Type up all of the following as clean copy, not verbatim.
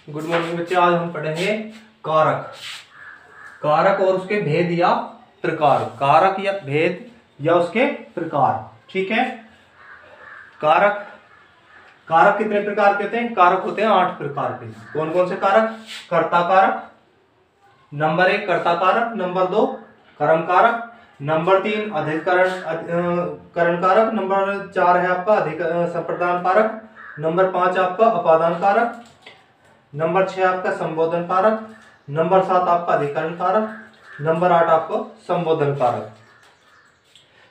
Good morning बच्चे। आज हम पढ़ेंगे कारक। कारक और उसके भेद या प्रकार। कारक या भेद या उसके प्रकार। ठीक है। कारक कारक कितने प्रकार के होते हैं? कारक होते हैं 8 प्रकार के। कौन कौन से कारक? कर्ता कारक, नंबर 1 कर्ता कारक, नंबर 2 कर्म कारक, नंबर 3 अधिकरण करण कारक, नंबर 4 है आपका अधिक संप्रदान कारक, नंबर 5 आपका अपादान कारक, नंबर 6 आपका संबोधन कारक, नंबर 7 आपका अधिकरण कारक, नंबर 8 आपको संबोधन कारक।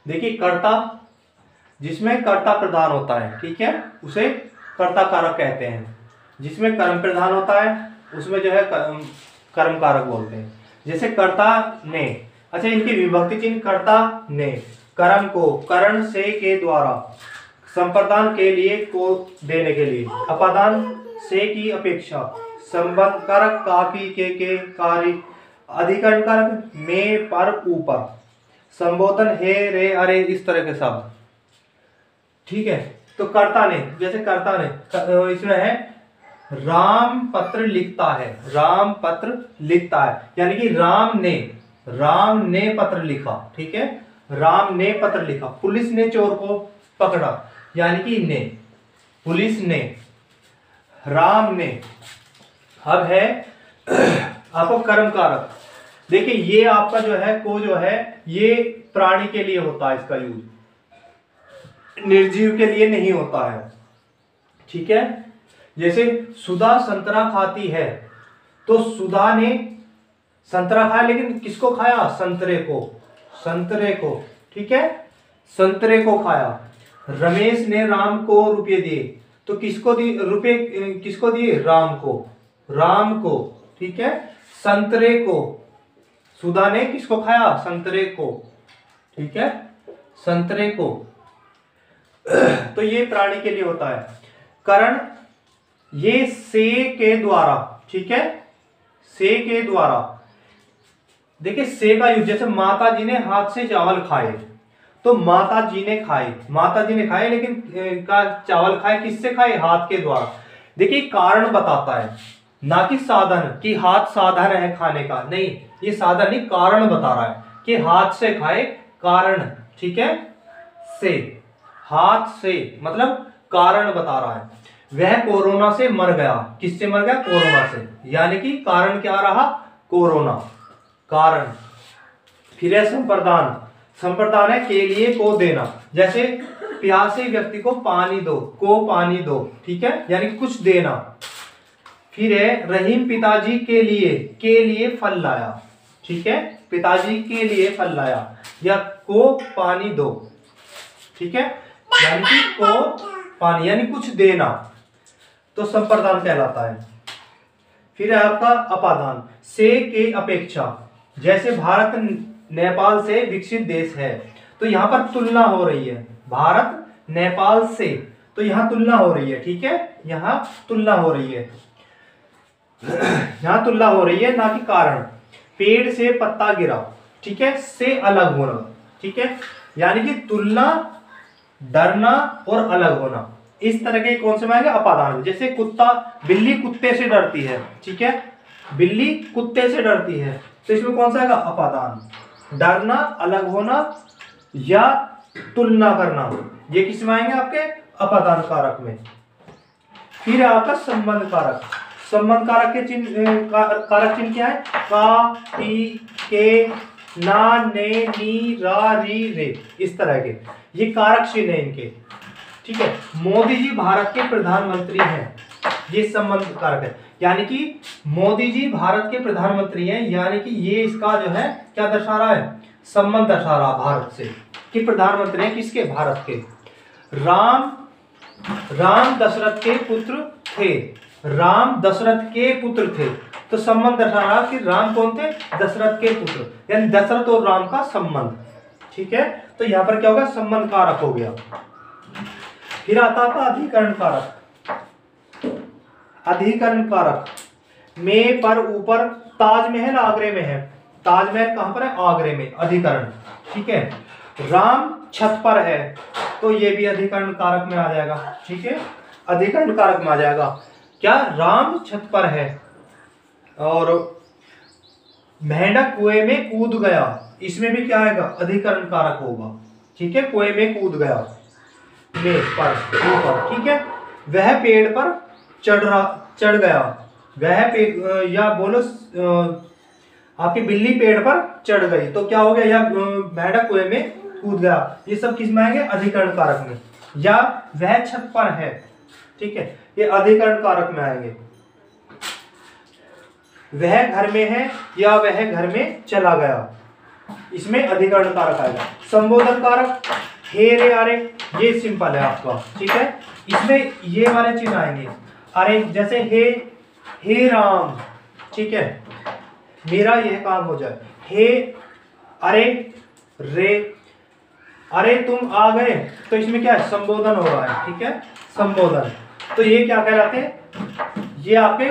देखिए कर्ता, जिसमें कर्ता प्रधान होता है, ठीक है, उसे कर्ता कारक कहते हैं। जिसमें कर्म प्रधान होता है उसमें जो है कर्म कारक बोलते हैं। जैसे कर्ता ने, अच्छा इनकी विभक्ति चिन्ह कर्ता ने कर्म को करण से के द्वारा, संप्रदान के लिए को देने के लिए, अपादान से की अपेक्षा, संबंध कारक का के कार्य, अधिकरण कारक में पर ऊपर, संबोधन हे रे अरे, इस तरह के शब्द। ठीक है। तो कर्ता ने, जैसे कर्ता ने इसमें है राम पत्र लिखता है, राम पत्र लिखता है, यानी कि राम ने पत्र लिखा। ठीक है, राम ने पत्र लिखा। पुलिस ने चोर को पकड़ा, यानी कि ने, पुलिस ने, राम ने। अब है आपको कर्म कारक। देखिए ये आपका जो है को जो है ये प्राणी के लिए होता है, इसका यूज निर्जीव के लिए नहीं होता है। ठीक है। जैसे सुधा संतरा खाती है, तो सुधा ने संतरा खाया, लेकिन किसको खाया? संतरे को। ठीक है, संतरे को खाया। रमेश ने राम को रुपये दिए, तो किसको दिए रुपये? किसको दिए? राम को। ठीक है, संतरे को, सुधा ने किसको खाया? संतरे को। ठीक है, संतरे को। तो ये प्राणी के लिए होता है। करण ये से के द्वारा, ठीक है, से के द्वारा। देखिए से का यूज, जैसे माता जी ने हाथ से चावल खाए, तो माता जी ने खाए, लेकिन का चावल खाए किससे खाए? हाथ के द्वारा। देखिए कारण बताता है, ना कि साधन, कि हाथ साधन है खाने का, नहीं, ये साधन नहीं, कारण बता रहा है कि हाथ से खाए, कारण। ठीक है, से, हाथ से मतलब कारण बता रहा है। वह कोरोना से मर गया। किससे मर गया? कोरोना से, यानी कि कारण क्या रहा? कोरोना, कारण। फिर है संप्रदान है के लिए को देना। जैसे प्यासे व्यक्ति को पानी दो, ठीक है, यानी कुछ देना। फिर है रहीम पिताजी के लिए फल लाया। ठीक है, पिताजी के लिए फल लाया, या को पानी दो। ठीक है, यानी कि को पानी, यानी कुछ देना, तो संप्रदान कहलाता है। फिर है आपका अपादान, से के अपेक्षा। जैसे भारत नेपाल से विकसित देश है, तो यहां पर तुलना हो रही है, भारत नेपाल से, तो यहां तुलना हो रही है। ठीक है, यहां तुलना हो रही है, ना कि कारण। पेड़ से पत्ता गिरा, ठीक है, से अलग होना। ठीक है, यानी कि तुलना, डरना और अलग होना, इस तरह के कौन से में आएंगे? अपादान। जैसे बिल्ली कुत्ते से डरती है, ठीक है, बिल्ली कुत्ते से डरती है, तो इसमें कौन सा आएगा? अपादान। डरना, अलग होना या तुलना करना, ये किस में आएंगे? आपके अपादान कारक में। फिर है आपका संबंध कारक। संबंध कारक के कारक चिन्ह क्या है? का, टी, के, ना, ने, नी, रा, री, रे, इस तरह के ये कारक चिन्ह है इनके। ठीक है, मोदी जी भारत के प्रधानमंत्री हैं, ये संबंध कारक है, यानी कि मोदी जी भारत के प्रधानमंत्री हैं, यानी कि ये इसका जो है क्या दर्शा रहा है? संबंध दर्शा रहा भारत से, कि प्रधानमंत्री हैं किसके? भारत के। राम दशरथ के पुत्र थे, राम दशरथ के पुत्र थे, तो संबंध दर्शा रहा कि राम कौन थे? दशरथ के पुत्र, यानी दशरथ और राम का संबंध। ठीक है, तो यहां पर क्या होगा? संबंध कारक हो गया। फिर आता है अधिकरण कारक। अधिकरण कारक में पर ऊपर, ताजमहल आगरे में है, ताजमहल कहां पर है? आगरे में, अधिकरण। ठीक है, राम छत पर है, तो ये भी अधिकरण कारक में आ जाएगा। ठीक है, अधिकरण कारक में आ जाएगा। क्या, राम छत पर है और मेंढक कुएं में कूद गया, इसमें भी क्या आएगा, अधिकरण कारक होगा। ठीक है, कुएं में कूद गया, में पर ऊपर, ठीक है। वह पेड़ पर चढ़ गया, वह पेड़, या बोलो आपकी बिल्ली पेड़ पर चढ़ गई, तो क्या हो गया, या मेंढक कुएं में कूद गया, ये सब किस में आएंगे, अधिकरण कारक में। या वह छत पर है, ठीक है, ये अधिकरण कारक में आएंगे। वह घर में है या वह घर में चला गया, इसमें अधिकरण कारक आएगा। संबोधन कारक हे रे अरे, ये सिंपल है आपका, ठीक है। इसमें ये वाले चिन्ह आएंगे, अरे जैसे हे राम, ठीक है, मेरा यह काम हो जाए, हे अरे रे, अरे तुम आ गए, तो इसमें क्या है, संबोधन हो रहा है, ठीक है, संबोधन। तो ये क्या कहलाते हैं, ये आपके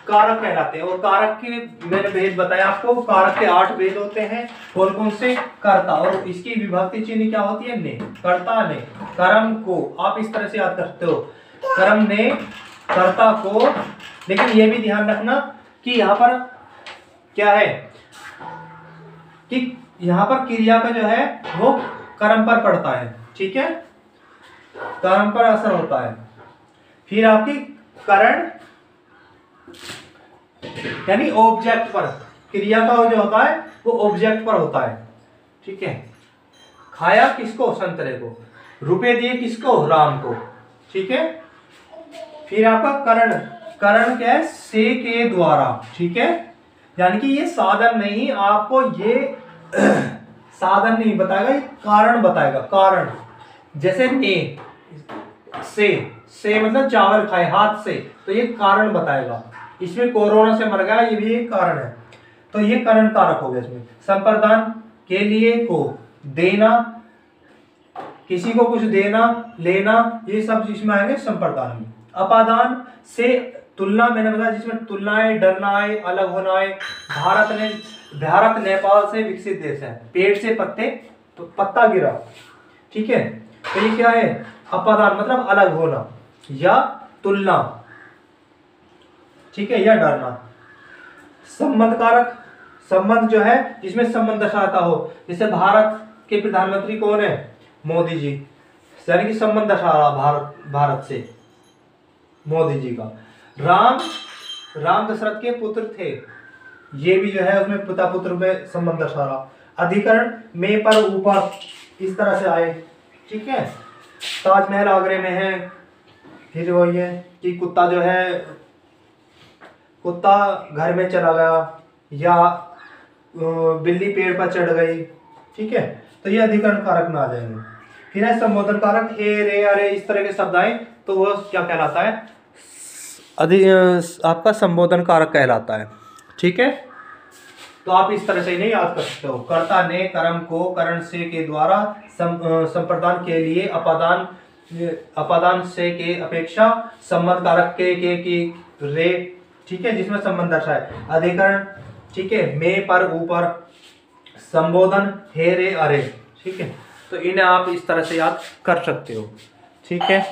कारक कहलाते हैं। और कारक के मैंने भेद बताया आपको, कारक के 8 भेद होते हैं। कौन कौन से, कर्ता, और इसकी विभक्ति चिन्ह क्या होती है, ने, कर्ता ने, कर्म को, आप इस तरह से याद करते हो, कर्म ने, कर्ता को। लेकिन ये भी ध्यान रखना कि यहाँ पर क्या है, कि यहाँ पर क्रिया का जो है वो कर्म पर पड़ता है, ठीक है, कर्म पर असर होता है। फिर आपकी करण यानी ऑब्जेक्ट पर, क्रिया का जो होता है वो ऑब्जेक्ट पर होता है, ठीक है। खाया किसको, संतरे को, रुपए दिए किसको, राम को, ठीक है। फिर आपका करण, करण क्या है, से के द्वारा, ठीक है, यानी कि ये साधन नहीं, आपको ये साधन नहीं बताएगा, ये कारण बताएगा, कारण। जैसे ने, से मतलब चावल खाए हाथ से, तो ये कारण बताएगा। इसमें कोरोना से मर गया, ये भी एक कारण है, तो ये करण कारक हो गया। इसमें संप्रदान के लिए, को, देना, किसी को कुछ देना, लेना, ये सब इसमें आएंगे संप्रदान में। अपादान से तुलना, मैंने बताया जिसमें तुलनाएं, डरनाएं, अलग होनाएं। भारत नेपाल से विकसित देश है, पेड़ से पत्ते, तो पत्ता गिरा, ठीक है, तो ये क्या है, अपादान मतलब अलग होना या तुलना, ठीक है, या डरना। संबंध कारक, संबंध जो है जिसमें संबंध दर्शाता हो, जैसे भारत के प्रधानमंत्री कौन है, मोदी जी, यानी कि संबंध दर्शा रहा भारत से, मोदी जी का। राम दशरथ के पुत्र थे, ये भी जो है उसमें पिता पुत्र में संबंध दर्शा रहा। अधिकरण में, पर, ऊपर, इस तरह से आए, ठीक है। ताजमहल आगरे में है, फिर वो ये कि कुत्ता जो है, कुत्ता घर में चला गया, या बिल्ली पेड़ पर चढ़ गई, ठीक है, तो ये अधिकरण कारक में आ जाएंगे। फिर है संबोधन कारक, हे रे अरे, इस तरह के शब्द आए तो वो क्या कहलाता है, आपका संबोधन कारक कहलाता है, ठीक है। तो आप इस तरह से नहीं याद कर सकते हो, कर्ता ने, कर्म को, करण से के द्वारा, संप्रदान के लिए, अपादान से के अपेक्षा, संबंध कारक के की, रे, ठीक है, जिसमें संबंध दर्शाए। अधिकरण, ठीक है, में, पर, ऊपर। संबोधन हे रे अरे, ठीक है, तो इन्हें आप इस तरह से याद कर सकते हो, ठीक है।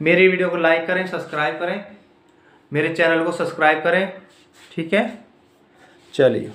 मेरी वीडियो को लाइक करें, सब्सक्राइब करें, मेरे चैनल को सब्सक्राइब करें, ठीक है, चलिए।